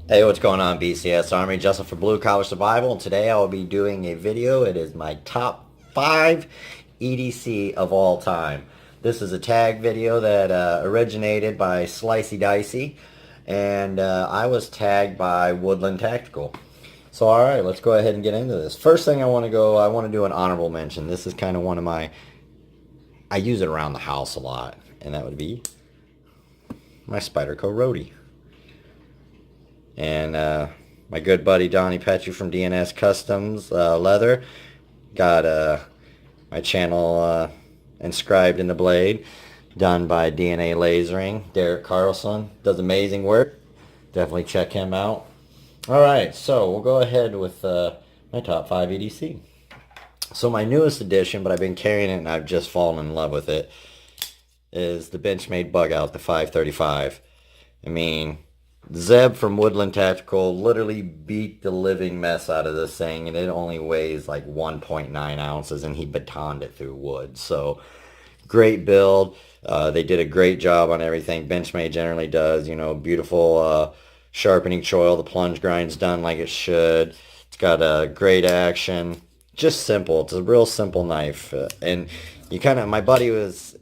Hey, what's going on, BCS Army? Justin for Blue Collar Survival, and today I will be doing a video. It is my top 5 EDC of all time. This is a tag video that originated by Slicey Dicey, and I was tagged by Woodland Tactical. So, alright, let's go ahead and get into this. First thing I want to do an honorable mention. This is kind of one of my, I use it around the house a lot, and that would be my Spyderco Rody. And my good buddy Donnie Petru from DNS Customs Leather got my channel inscribed in the blade, done by DNA Lasering. Derek Carlson does amazing work. Definitely check him out. Alright, so we'll go ahead with my top 5 EDC. So my newest addition, but I've been carrying it and I've just fallen in love with it, is the Benchmade Bugout, the 535. I mean, Zeb from Woodland Tactical literally beat the living mess out of this thing, and it only weighs like 1.9 ounces, and he batoned it through wood. So, great build. They did a great job on everything. Benchmade generally does, you know, beautiful sharpening choil. The plunge grind's done like it should. It's got a great action. Just simple. It's a real simple knife. And you kind of, my buddy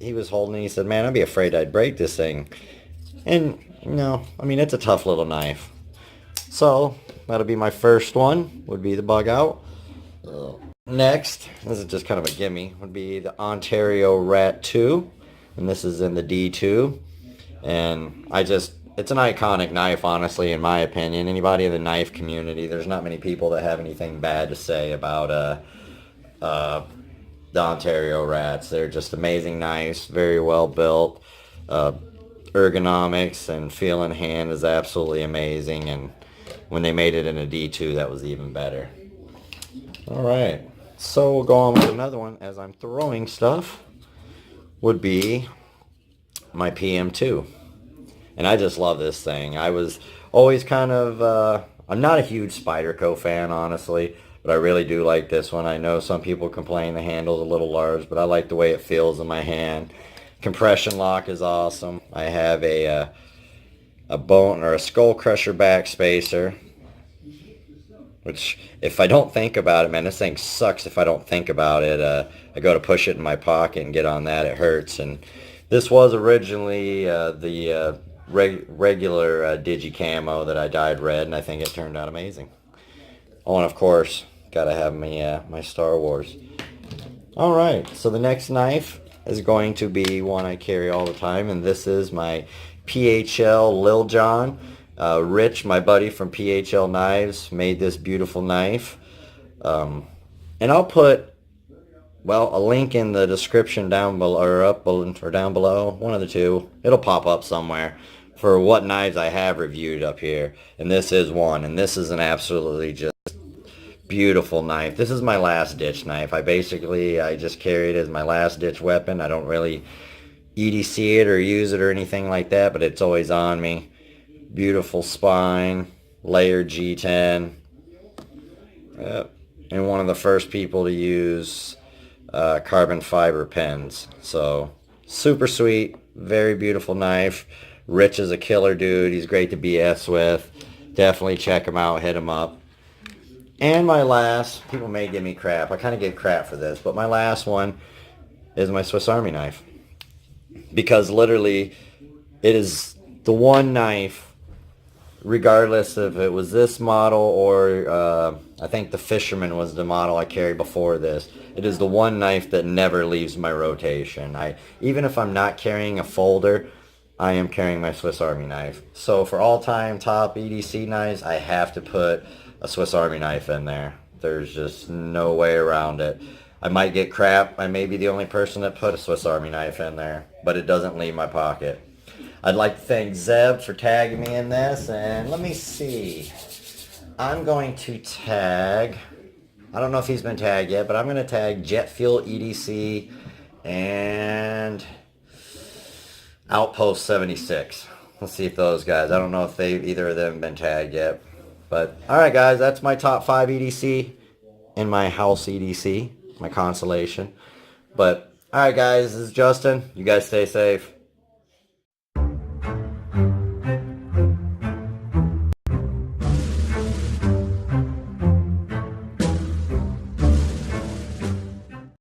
he was holding it. He said, man, I'd be afraid I'd break this thing. And no, I mean, it's a tough little knife. So, that'll be my first one, would be the Bugout. Next, this is just kind of a gimme, would be the Ontario Rat 2. And this is in the D2. And it's an iconic knife, honestly, in my opinion. Anybody in the knife community, there's not many people that have anything bad to say about the Ontario Rats. They're just amazing knives, very well built. Ergonomics and feel in hand is absolutely amazing, and when they made it in a D2, that was even better. Alright, so we'll go on with another one as I'm throwing stuff, would be my PM2. And I just love this thing. I was always kind of, I'm not a huge Spyderco fan, honestly, but I really do like this one. I know some people complain the handle's a little large, but I like the way it feels in my hand. Compression lock is awesome. I have a bone or a skull crusher back spacer, which if I don't think about it, man, this thing sucks if I don't think about it. I go to push it in my pocket and get on that, it hurts. And this was originally the regular digi camo that I dyed red, and I think it turned out amazing. Oh, and of course, gotta have my Star Wars. All right, so the next knife is going to be one I carry all the time, and this is my PHL Lil Jon. Rich, my buddy from PHL Knives, made this beautiful knife. And I'll put, well, a link in the description down below, or down below, one of the two. It'll pop up somewhere for what knives I have reviewed up here. And this is one, and this is an absolutely just beautiful knife. This is my last ditch knife. I just carry it as my last ditch weapon. I don't really EDC it or use it or anything like that, but it's always on me. Beautiful spine, layered G10. And one of the first people to use carbon fiber pens. So, super sweet, very beautiful knife. Rich is a killer dude. He's great to BS with. Definitely check him out, hit him up. And my last, people may give me crap. I kind of get crap for this, but my last one is my Swiss Army knife. Because literally, it is the one knife, regardless if it was this model or I think the Fisherman was the model I carried before this. It is the one knife that never leaves my rotation. Even if I'm not carrying a folder, I am carrying my Swiss Army knife. So for all-time top EDC knives, I have to put a Swiss Army knife in there. There's just no way around it. I might get crap. I may be the only person that put a Swiss Army knife in there, but it doesn't leave my pocket. I'd like to thank Zeb for tagging me in this, and let me see. I'm going to tag, I don't know if he's been tagged yet, but I'm going to tag Jet Fuel EDC and Outpost 76. Let's see if those guys, I don't know if either of them have been tagged yet. But, alright guys, that's my top 5 EDC in my house EDC, my consolation. But, alright guys, this is Justin. You guys stay safe.